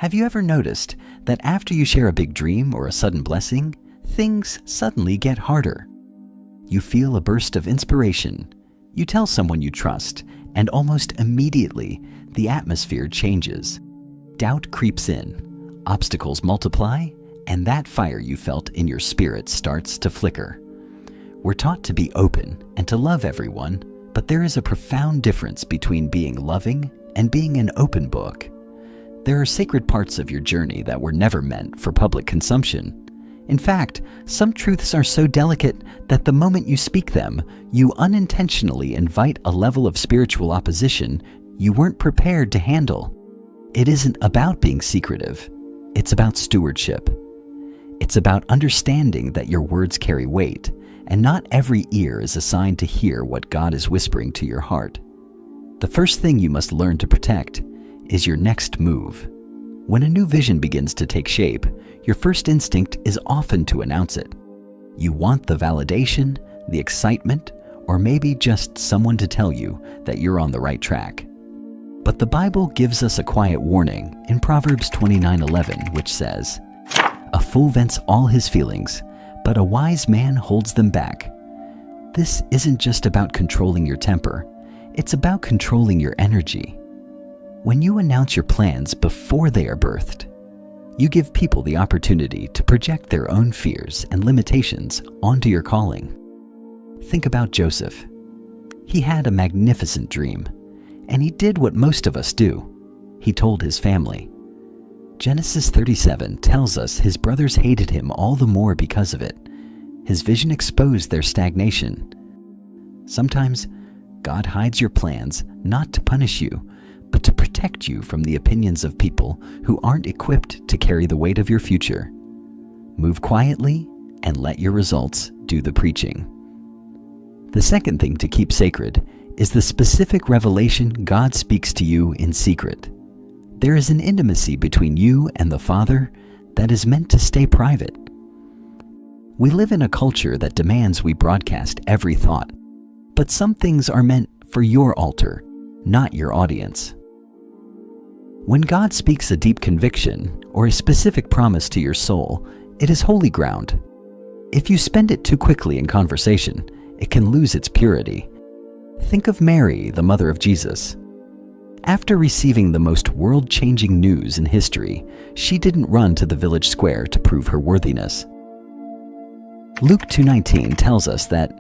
Have you ever noticed that after you share a big dream or a sudden blessing, things suddenly get harder? You feel a burst of inspiration, you tell someone you trust, and almost immediately the atmosphere changes. Doubt creeps in, obstacles multiply, and that fire you felt in your spirit starts to flicker. We're taught to be open and to love everyone, but there is a profound difference between being loving and being an open book. There are sacred parts of your journey that were never meant for public consumption. In fact, some truths are so delicate that the moment you speak them, you unintentionally invite a level of spiritual opposition you weren't prepared to handle. It isn't about being secretive. It's about stewardship. It's about understanding that your words carry weight, and not every ear is assigned to hear what God is whispering to your heart. The first thing you must learn to protect is your next move. When a new vision begins to take shape, your first instinct is often to announce it. You want the validation, the excitement, or maybe just someone to tell you that you're on the right track. But the Bible gives us a quiet warning in Proverbs 29:11, which says, "A fool vents all his feelings, but a wise man holds them back." This isn't just about controlling your temper, it's about controlling your energy. When you announce your plans before they are birthed, you give people the opportunity to project their own fears and limitations onto your calling. Think about Joseph. He had a magnificent dream, and he did what most of us do. He told his family. Genesis 37 tells us his brothers hated him all the more because of it. His vision exposed their stagnation. Sometimes God hides your plans not to punish you, but to protect you from the opinions of people who aren't equipped to carry the weight of your future. Move quietly and let your results do the preaching. The second thing to keep sacred is the specific revelation God speaks to you in secret. There is an intimacy between you and the Father that is meant to stay private. We live in a culture that demands we broadcast every thought, but some things are meant for your altar, not your audience. When God speaks a deep conviction or a specific promise to your soul, it is holy ground. If you spend it too quickly in conversation, it can lose its purity. Think of Mary, the mother of Jesus. After receiving the most world-changing news in history, she didn't run to the village square to prove her worthiness. Luke 2:19 tells us that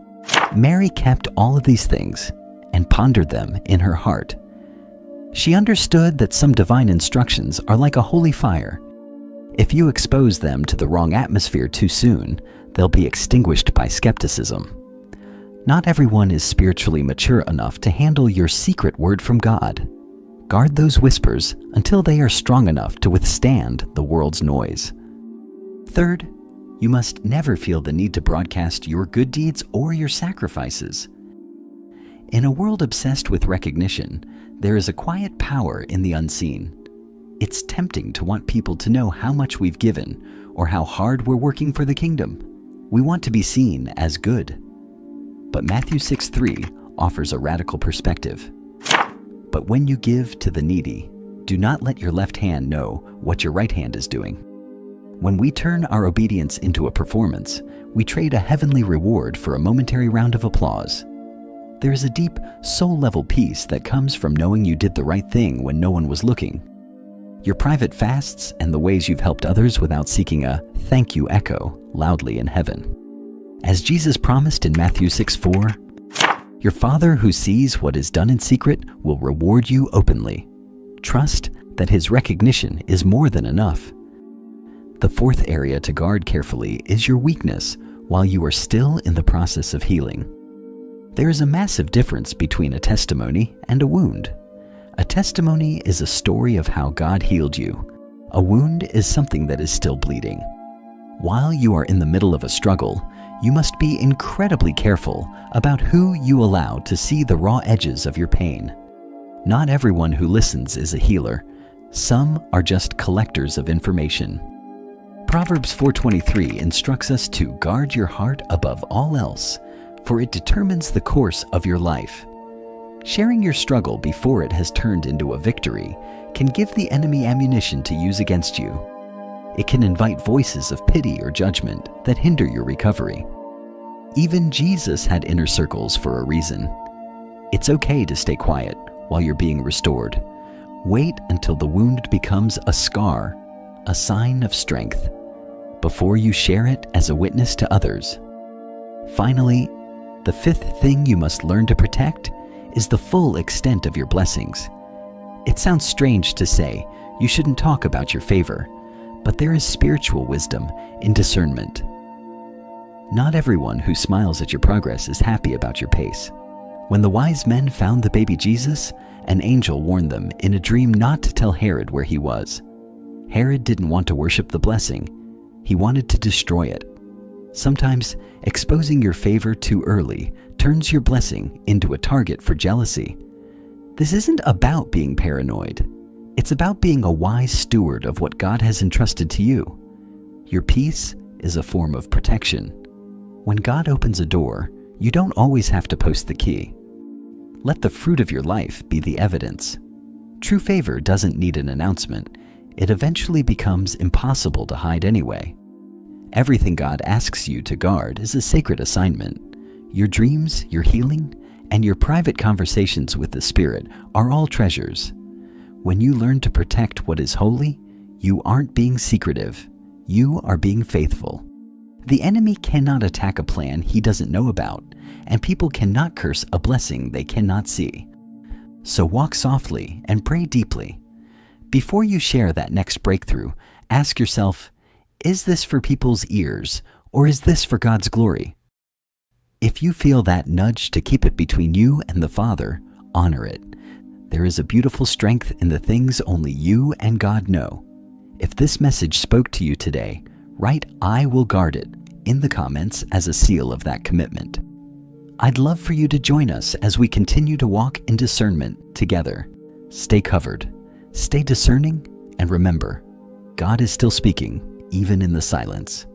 Mary kept all of these things and pondered them in her heart. She understood that some divine instructions are like a holy fire. If you expose them to the wrong atmosphere too soon, they'll be extinguished by skepticism. Not everyone is spiritually mature enough to handle your secret word from God. Guard those whispers until they are strong enough to withstand the world's noise. Third, you must never feel the need to broadcast your good deeds or your sacrifices. In a world obsessed with recognition, there is a quiet power in the unseen. It's tempting to want people to know how much we've given or how hard we're working for the kingdom. We want to be seen as good. But Matthew 6:3 offers a radical perspective. But when you give to the needy, do not let your left hand know what your right hand is doing. When we turn our obedience into a performance, we trade a heavenly reward for a momentary round of applause. There is a deep, soul-level peace that comes from knowing you did the right thing when no one was looking. Your private fasts and the ways you've helped others without seeking a thank you echo loudly in heaven. As Jesus promised in Matthew 6:4, your Father who sees what is done in secret will reward you openly. Trust that His recognition is more than enough. The fourth area to guard carefully is your weakness while you are still in the process of healing. There is a massive difference between a testimony and a wound. A testimony is a story of how God healed you. A wound is something that is still bleeding. While you are in the middle of a struggle, you must be incredibly careful about who you allow to see the raw edges of your pain. Not everyone who listens is a healer. Some are just collectors of information. Proverbs 4:23 instructs us to guard your heart above all else, for it determines the course of your life. Sharing your struggle before it has turned into a victory can give the enemy ammunition to use against you. It can invite voices of pity or judgment that hinder your recovery. Even Jesus had inner circles for a reason. It's okay to stay quiet while you're being restored. Wait until the wound becomes a scar, a sign of strength, before you share it as a witness to others. Finally, the fifth thing you must learn to protect is the full extent of your blessings. It sounds strange to say you shouldn't talk about your favor, but there is spiritual wisdom in discernment. Not everyone who smiles at your progress is happy about your pace. When the wise men found the baby Jesus, an angel warned them in a dream not to tell Herod where he was. Herod didn't want to worship the blessing. He wanted to destroy it. Sometimes exposing your favor too early turns your blessing into a target for jealousy. This isn't about being paranoid. It's about being a wise steward of what God has entrusted to you. Your peace is a form of protection. When God opens a door, you don't always have to post the key. Let the fruit of your life be the evidence. True favor doesn't need an announcement. It eventually becomes impossible to hide anyway. Everything God asks you to guard is a sacred assignment. Your dreams, your healing, and your private conversations with the Spirit are all treasures. When you learn to protect what is holy, you aren't being secretive. You are being faithful. The enemy cannot attack a plan he doesn't know about, and people cannot curse a blessing they cannot see. So walk softly and pray deeply. Before you share that next breakthrough, ask yourself, is this for people's ears, or is this for God's glory? If you feel that nudge to keep it between you and the Father, honor it. There is a beautiful strength in the things only you and God know. If this message spoke to you today, write "I will guard it" in the comments as a seal of that commitment. I'd love for you to join us as we continue to walk in discernment together. Stay covered, stay discerning, and remember, God is still speaking, even in the silence.